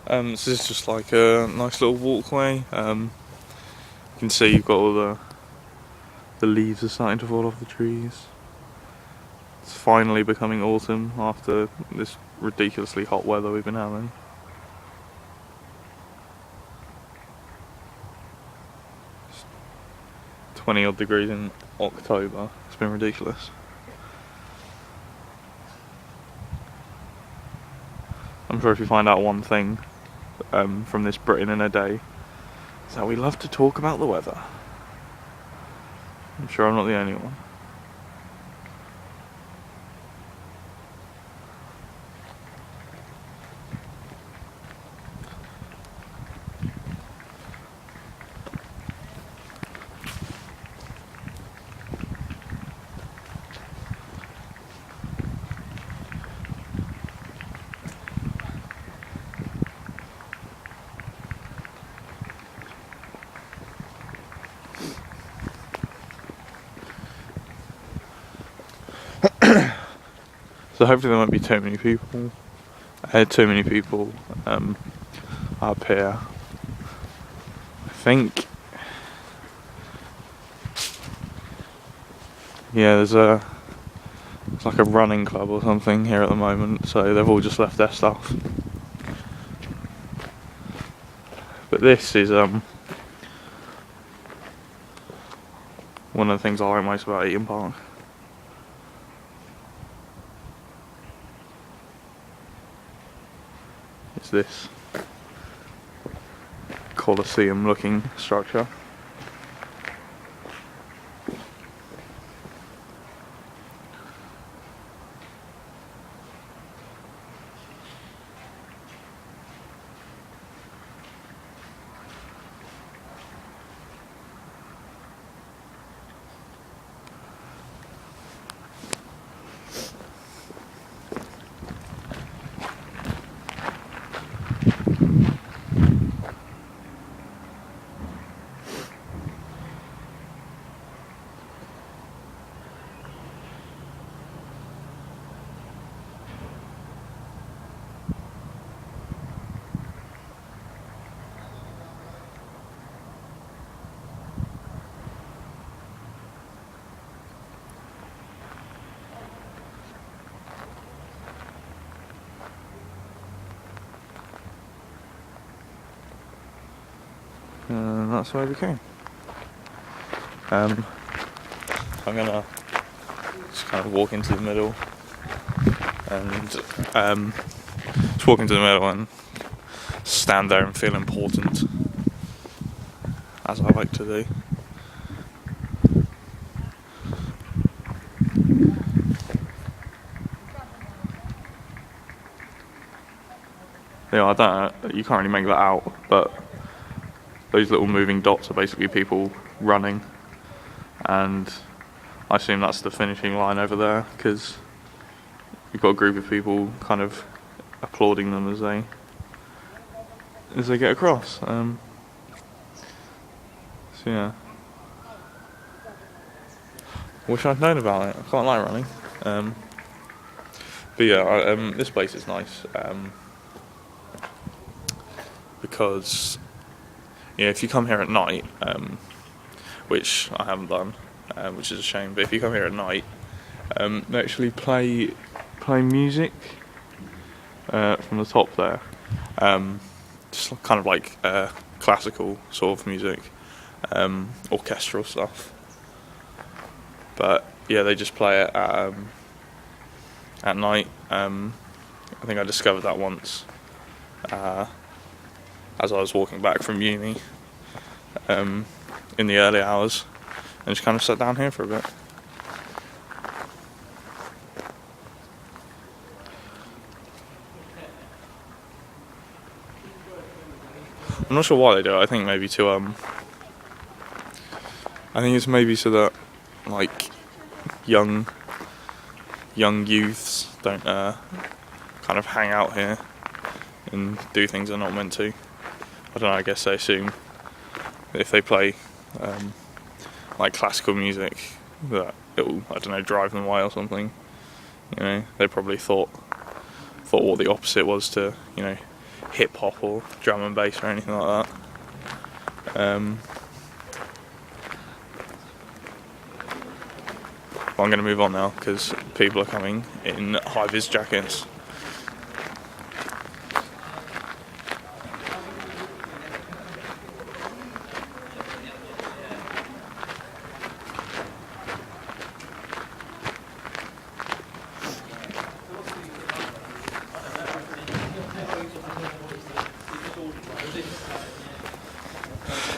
So this is just like a nice little walkway. You can see you've got all the leaves are starting to fall off the trees. It's finally becoming autumn after this ridiculously hot weather we've been having. It's 20 odd degrees in October. It's been ridiculous. I'm sure if you find out one thing from this Britain in a day, it's that we love to talk about the weather. I'm sure I'm not the only one. So hopefully there won't be too many people. Up here. I think. Yeah, there's like a running club or something here at the moment, so they've all just left their stuff. But this is one of the things I like most about Eaton Park. It's this Colosseum looking structure. And that's where we came. I'm gonna just kind of walk into the middle and just walk into the middle and stand there and feel important, as I like to do. Yeah, I don't know, you can't really make that out, but those little moving dots are basically people running, and I assume that's the finishing line over there, because you've got a group of people kind of applauding them as they get across. So yeah, wish I'd known about it. I quite like running. But yeah, this place is nice because if you come here at night, which I haven't done, which is a shame. But if you come here at night, they actually play music from the top there, just kind of like classical sort of music, orchestral stuff. But yeah, they just play it at night. I think I discovered that once as I was walking back from uni in the early hours, and just kind of sat down here for a bit. I'm not sure why they do it. I think maybe to I think it's maybe so that like young youths don't kind of hang out here and do things they're not meant to. I don't know, I guess they assume that if they play like classical music that it will, I don't know, drive them away or something. They probably thought what the opposite was to, hip hop or drum and bass or anything like that. But I'm going to move on now because people are coming in high-vis jackets.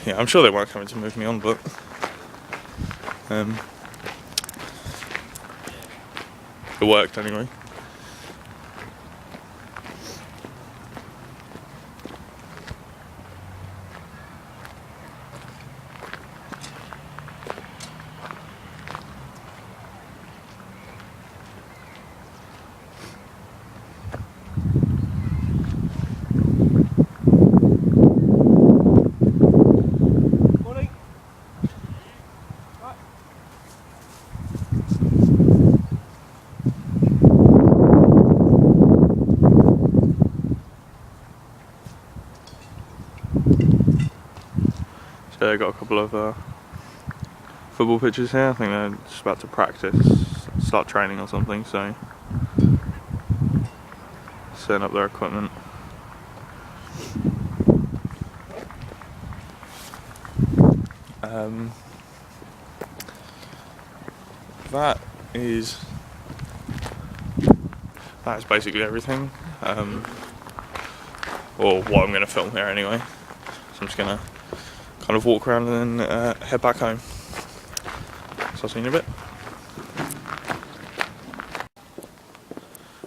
Yeah, I'm sure they weren't coming to move me on, but it worked anyway. So I got a couple of football pitches here. I think they're just about to practice, start training or something, so setting up their equipment. That is basically everything, or what I'm going to film here anyway. So I'm just going to kind of walk around and then head back home. So I'll see you in a bit.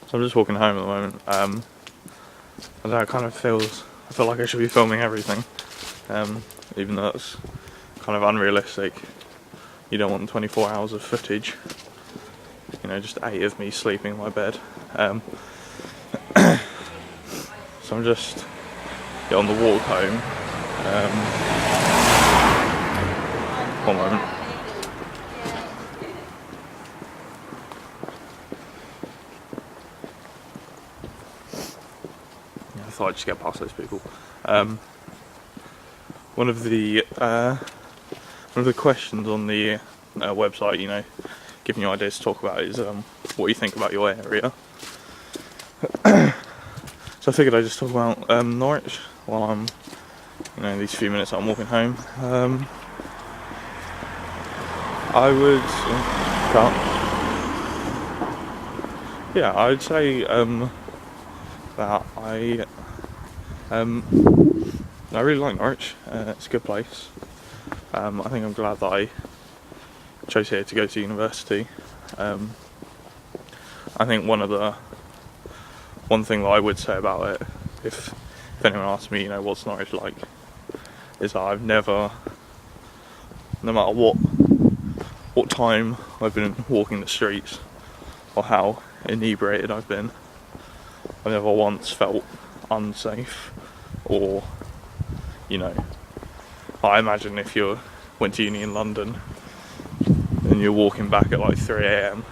So I'm just walking home at the moment. I don't know, it kind of I feel like I should be filming everything, even though it's kind of unrealistic. You don't want 24 hours of footage, you know, just 8 of me sleeping in my bed. So I'm just on the walk home. One moment. Yeah, I thought I'd just get past those people. One of the questions on the website, you know, giving you ideas to talk about is what you think about your area. So I figured I'd just talk about Norwich while I'm, you know, these few minutes that I'm walking home. I would, yeah, I would say that I really like Norwich. It's a good place. I think I'm glad that I chose here to go to university. I think one thing that I would say about it, if anyone asks me, you know, what's Norwich like, is that I've never, no matter what time I've been walking the streets or how inebriated I've been, I've never once felt unsafe or, you know, I imagine if you went to uni in London and you're walking back at like 3 AM,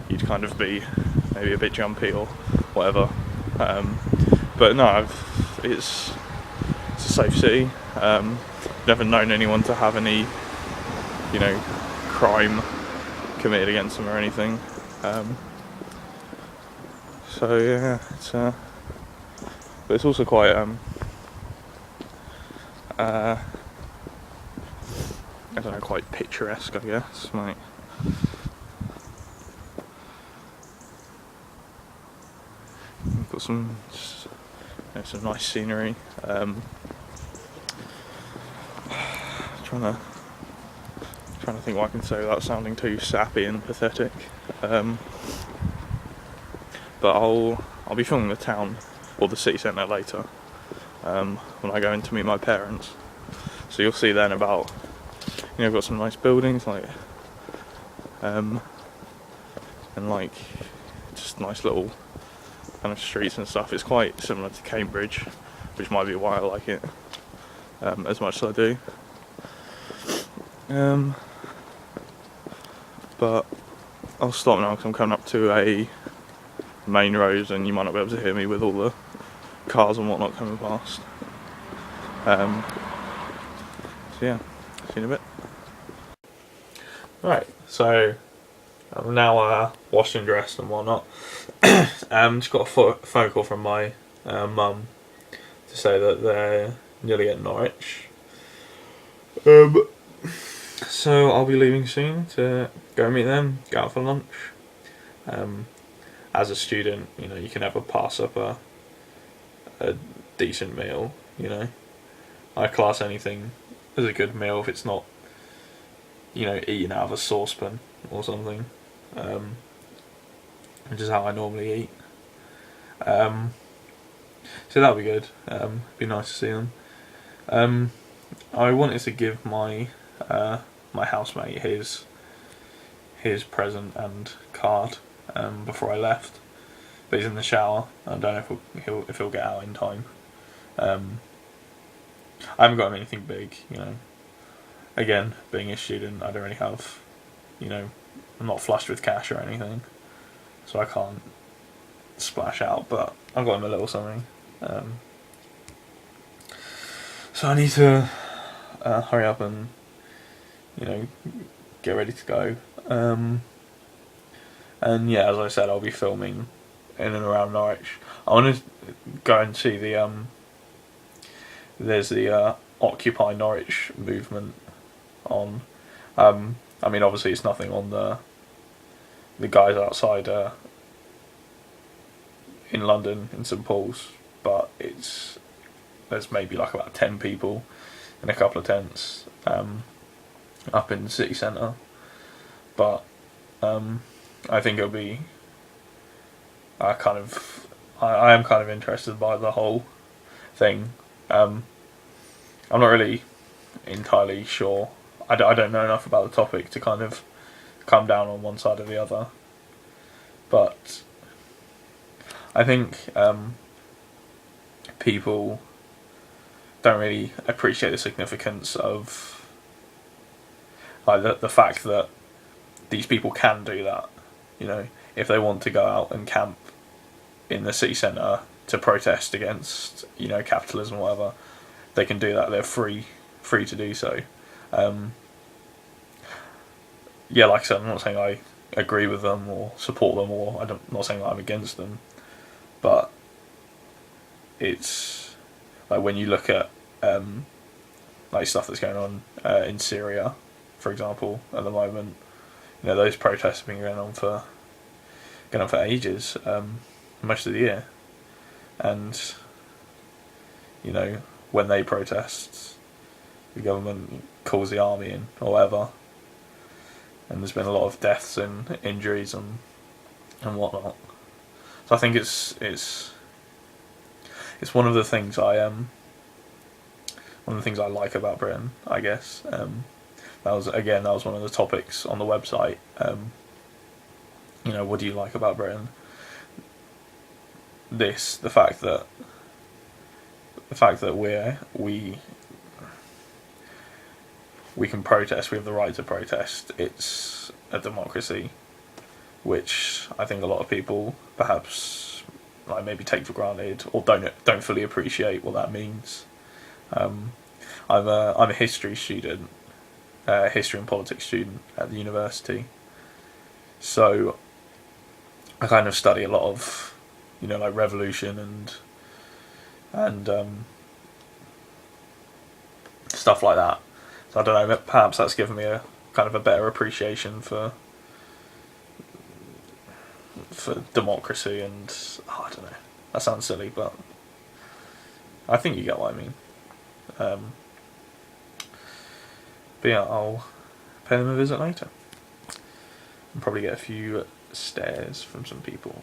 you'd kind of be maybe a bit jumpy or whatever. But no, it's a safe city. Never known anyone to have any, you know, crime committed against them or anything. So yeah, but it's also quite I don't know, quite picturesque, I guess. Like, we've got some nice scenery. Trying to think what I can say without sounding too sappy and pathetic. But I'll be filming the town or the city centre later, when I go in to meet my parents. So you'll see then about, you know, I've got some nice buildings, like, and like just nice little kind of streets and stuff. It's quite similar to Cambridge, which might be why I like it as much as I do. But I'll stop now because I'm coming up to a main road and you might not be able to hear me with all the cars and whatnot coming past. So yeah, see you in a bit. Right, so I'm now washed and dressed and whatnot. Just got a phone call from my mum to say that they're nearly at Norwich. So I'll be leaving soon to go meet them, go out for lunch. As a student, you can never pass up a decent meal. I class anything as a good meal if it's not, eaten out of a saucepan or something, which is how I normally eat. So that'll be good. Be nice to see them. I wanted to give my my housemate his present and card before I left, but he's in the shower. I don't know if he'll get out in time. I haven't got him anything big, Again, being a student, I don't really have, I'm not flushed with cash or anything, so I can't splash out. But I've got him a little something. So I need to hurry up and get ready to go. And yeah, as I said, I'll be filming in and around Norwich. I want to go and see there's the Occupy Norwich movement on. I mean, obviously it's nothing on the guys outside in London in St Paul's, but there's maybe like about 10 people in a couple of tents up in the city centre. But I think it'll be I am kind of interested by the whole thing. I'm not really entirely sure. I don't know enough about the topic to kind of come down on one side or the other. But I think people don't really appreciate the significance of like the fact that these people can do that. If they want to go out and camp in the city centre to protest against capitalism or whatever, they can do that. They're free to do so. Yeah, like I said, I'm not saying I agree with them or support them, or I'm not saying that I'm against them, but it's like when you look at like stuff that's going on in Syria, for example, at the moment. Those protests have been going on for ages, most of the year, and when they protest, the government calls the army in or whatever, and there's been a lot of deaths and injuries and whatnot. So I think it's one of the things I like about Britain, I guess. That was one of the topics on the website. What do you like about Britain? The fact that we can protest, we have the right to protest. It's a democracy, which I think a lot of people perhaps maybe take for granted or don't fully appreciate what that means. I'm a history student. History and politics student at the university, so I kind of study a lot of like revolution and stuff like that. So I don't know, perhaps that's given me a kind of a better appreciation for democracy and I don't know, that sounds silly, but I think you get what I mean. But yeah, I'll pay them a visit later and probably get a few stares from some people.